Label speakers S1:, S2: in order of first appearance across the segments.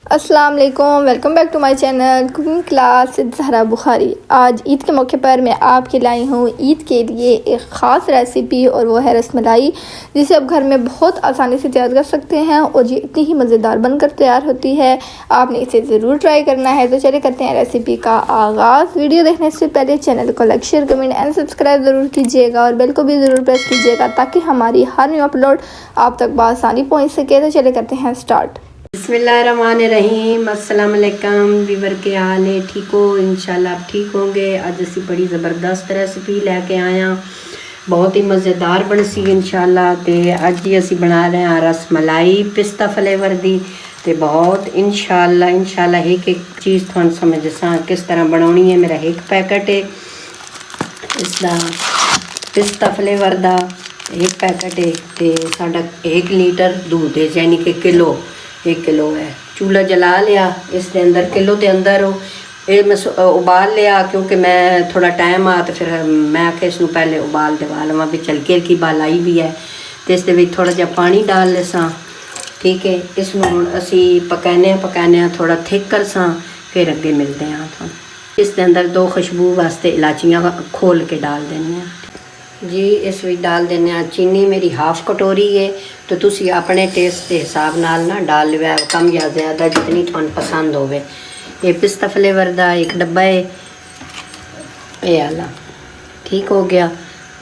S1: अस्सलाम वालेकुम, welcome back to my channel cooking class with Zahra Bukhari. आज ईद के मौके पर मैं आपके लाई हूँ ईद के लिए एक ख़ास रेसिपी और वो है रसमलाई, जिसे आप घर में बहुत आसानी से तैयार कर सकते हैं और ये इतनी ही मज़ेदार बनकर तैयार होती है। आपने इसे ज़रूर ट्राई करना है। तो चलिए करते हैं रेसिपी का आगाज़। वीडियो देखने से पहले चैनल को like, share, comment and subscribe ज़रूर कीजिएगा और बेल को भी ज़रूर प्रेस कीजिएगा ताकि हमारी हर न्यू अपलोड आप तक बआसानी पहुँच सके। तो चलिए करते हैं स्टार्ट।
S2: बिस्मिल्लाहिर्रहमानिर्रहीम। अस्सलाम वालेकुम वीवर, के हाल है? ठीक हो? इंशाल्लाह आप ठीक होंगे। अज असी बड़ी ज़बरदस्त रेसिपी लैके आए हैं, बहुत ही मज़ेदार बन सी इंशाल्लाह। तो अज ही असी बना रहे हैं रस मलाई पिस्ता फ्लेवर दी। तो बहुत इंशाल्लाह एक एक चीज़ थोड़ा समझ सा किस तरह बनानी है। मेरा एक पैकेट है इसका पिस्ता फ्लेवर का, एक पैकेट है। तो साडा 1 लीटर दूध है, यानी कि किलो 1 किलो है। चूल्हा जला लिया, इसके अंदर किलो के अंदर ये मैं उबाल लिया, क्योंकि मैं थोड़ा टाइम आ तो फिर मैं आके इसनों पहले उबाल दवा लवां भी चल के की बालाई भी है। तो इस थोड़ा जहा पानी डाल ले सा, ठीक है। इसनों हुण असी पकाने थोड़ा थिक कर सा, फिर अगे मिलते हैं। तो इसके अंदर 2 खुशबू वास्ते इलाचियाँ खोल के डाल देने हैं जी। इस विच डाल देने चीनी, मेरी हाफ कटोरी है। तो तुसी अपने टेस्ट के हिसाब नाल ना डाल लिया, कम या ज़्यादा जितनी तुहानू पसंद होवे। ये पिस्ता फ्लेवर का एक डब्बा है ये वाला, ठीक हो गया।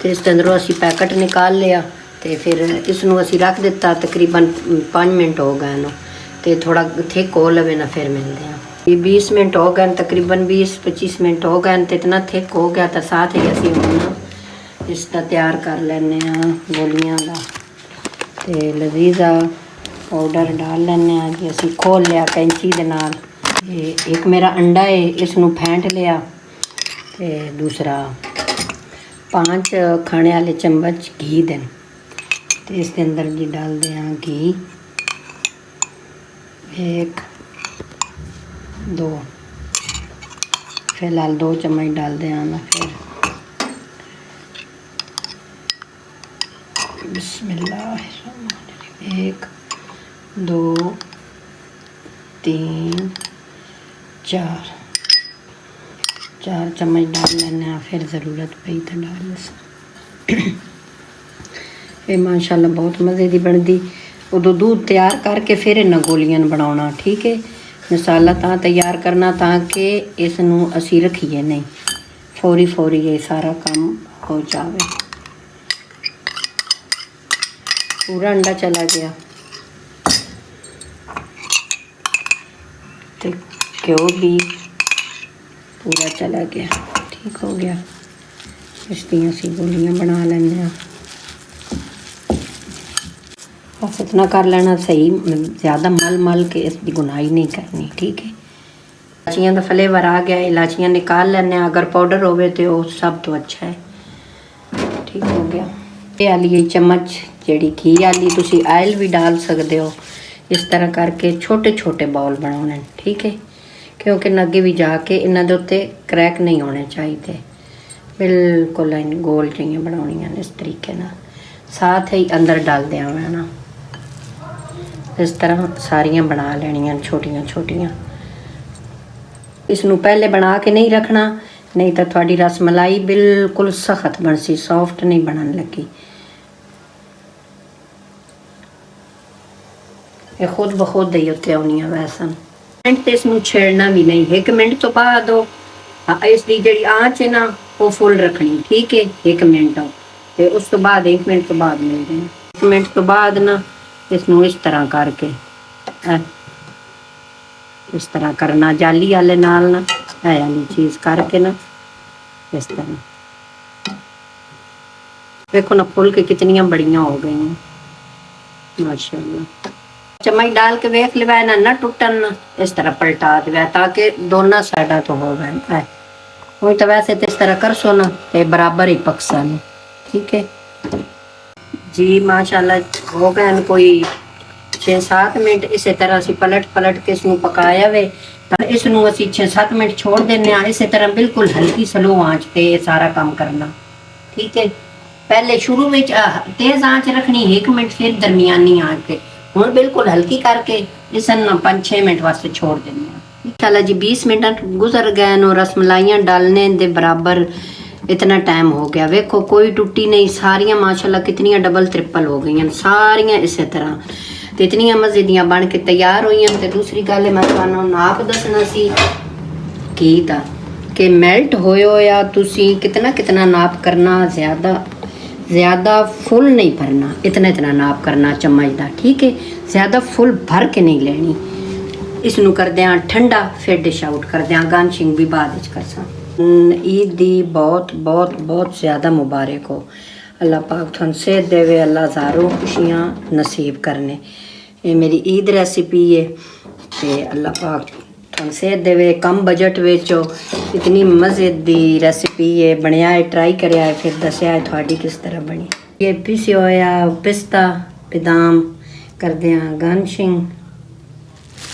S2: तो इसके अंदरों असी पैकेट निकाल लिया। तो फिर इसनों असी रख दिता, तकरीबन 5 मिनट हो गए ना। तो थोड़ा थिक हो लवे ना, फिर मिलते हैं। ये 20 मिनट हो गए, तकरीबन 20-25 मिनट हो गए। तो इतना थिक हो गया तो साथ ही असी हुण इसका तैयार कर लेने गोलियां का। तो लजीजा पाउडर डाल लेने जी। असी खोल लिया कैंची दे नाल। ये एक मेरा अंडा है, इसनों फेंट लिया। तो दूसरा 5 खाने वाले चम्मच घी दें। तो इसके अंदर जी डाल दें घी, 1 2 फिलहाल 2 चम्मच डाल दें ना। फिर बिस्मिल्लाह 1 2 3 4 चम्मच डाल लेना। फिर ज़रूरत पई तो डाल ये माशाल्लाह बहुत मज़े की बनती। उदो दूध तैयार करके फिर इन्हां गोलियां बनाना, ठीक है। मसाला तां तैयार करना ताकि इसनों असी रखिए नहीं, फौरी ये सारा काम हो जाए। पूरा अंडा चला गया तो घ्यो भी पूरा चला गया, ठीक हो गया। इसकी असी गोलियां बना लेंगे। बस इतना कर लेना सही, ज़्यादा मल के इसकी गुनाई नहीं करनी, ठीक है। इलाचियाँ का फ्लेवर आ गया, इलाचियाँ निकाल लेने। अगर पाउडर होवे तो वो सब तो अच्छा है, ठीक हो गया। ये वाली चम्मच जी घी वाली, तुसी ऑयल भी डाल सकते हो। इस तरह करके छोटे छोटे बाउल बनाने, ठीक है, क्योंकि अगे भी जाके इन्हों के उत्ते क्रैक नहीं होने चाहिए। बिल्कुल गोल चाहिए बनानियां इस तरीके ना। साथ ही अंदर डाल दिया मैं ना, इस तरह सारियां बना लेनियां छोटियां छोटियां। इसनों पहले बना के नहीं रखना, नहीं तो थोड़ी रसमलाई बिल्कुल सख्त बन सी, सॉफ्ट नहीं बनन लगी। ये खुद ब खुद ही उत्ते आउनियां वैसन। मिनट तो इसनों छेड़ना भी नहीं, 1 मिनट तो बाद इसकी जी आँच है ना वो फुल रखनी, ठीक है। 1 मिनट तो उस तो बाद 1 मिनट तो बाद मिलते हैं। 1 मिनट तो बाद ना इसनों इस तरह करके इस तरह करना, जाली वाले नाल ना है वाली चीज़ करके ना इस तरह। देखो ना फुल के कितनियां बढ़िया हो गई हैं माशाल्लाह। चम्मच डाल के वेख लिया ना टूटन ना, इस तरह पलटा दिया ताकि दोनों साइडा तो हो गए। वही तो वैसे तो इस तरह कर सो ना तो बराबर ही पकसा ना, ठीक है जी। माशाल्लाह हो गए कोई 6-7 मिनट। इस तरह असी पलट के इसनों पकाया वे। इसनों असी 6-7 मिनट छोड़ देने। इस तरह बिल्कुल हल्की स्लो आंच पे सारा काम करना, ठीक है। पहले शुरू में तेज आंच रखनी 1 मिनट, फिर दरमियानी आंच पे। हुण बिल्कुल हल्की करके इसे ना 5-6 मिनट वास्ते छोड़ देने इंशाल्लाह जी। 20 मिनट गुजर गए नो रसमलाइयाँ डालने दे बराबर इतना टाइम हो गया। वेखो कोई टुट्टी नहीं, सारियां माशाल्लाह कितनियां डबल ट्रिपल हो गई सारियां इसे तरह ते इतनियां मज़े दियां बन के तैयार हुई। ते दूसरी गल मैं तुहानू नाप दसना सी घी दा कि मेल्ट होया तुसी कितना कितना नाप करना, ज़्यादा फुल नहीं भरना, इतना इतना नाप करना चम्मच दा, ठीक है। ज़्यादा फुल भर के नहीं लेनी। इसनू कर दें ठंडा, फिर डिश आउट कर दें। गार्निशिंग भी बाद विच करसा। ईद दी बहुत बहुत बहुत ज़्यादा मुबारक हो। अल्लाह पाक तुहानू सेहत देवे, अल्लाह हज़ारों खुशियाँ नसीब करने। ये मेरी ईद रेसिपी है ते अल्लाह पाक तुहानू सेहत देवे। कम बजट विच इतनी मज़े दी रेसिपी है, बनया है, ट्राई करया है, फिर दस्या है थोड़ी किस तरह बनी। ये पिसिया होया पिस्ता बादाम कर दें गार्निशिंग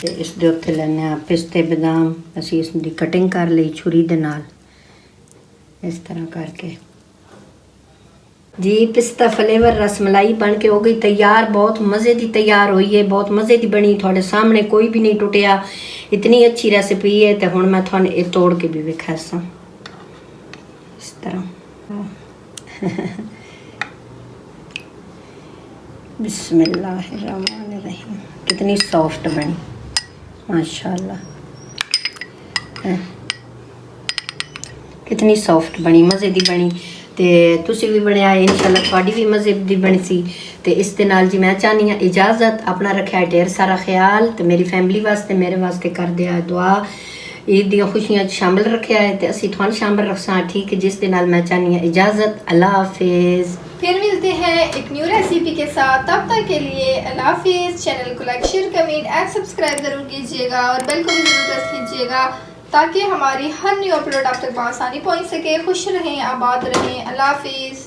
S2: ते इस दे उत्ते लैने पिस्ते बादाम। असी इस दी कटिंग कर ली छुरी दे नाल इस तरह करके जी। पिस्ता फ्लेवर रसमलाई बन के हो गई तैयार। बहुत मज़े की तैयार हुई है, बहुत मज़े की बनी। थोड़े सामने कोई भी नहीं टुटिया, इतनी अच्छी रेसिपी है। तो हुण मैं थोड़े ये तोड़ के भी विखा सा इस तरह। बिस्मिल्लाहिर्रहमानिर्रहीम। कितनी सॉफ्ट बनी माशाल्लाह, कितनी सॉफ्ट बनी, मज़े की बनी। तो तुसी भी बनया इंशाल्लाह थोड़ी भी मज़े की बनी सी। तो इस दे नाल जी मैं चाहनी हाँ इजाज़त। अपना रखा ढेर सारा ख्याल। तो मेरी फैमिली वास्ते मेरे वास्ते कर दिया दुआ। ईद दी खुशियां शामिल रखा है तो असी थोड़ा शामिल रखसा, ठीक है। जिस दे नाल मैं चाहनी हाँ इजाज़त। अल्लाह हाफिज़।
S1: फिर मिलते हैं एक न्यू रेसिपी के साथ। तब तक के लिए अल्लाह हाफिज़। चैनल को like, share, comment and subscribe ज़रूर कीजिएगा और बेल को भी ज़रूर प्रेस कीजिएगा ताकि हमारी हर न्यू अपलोड आप तक आसानी पहुँच सके। खुश रहें, आबाद रहें। अल्लाह हाफिज़।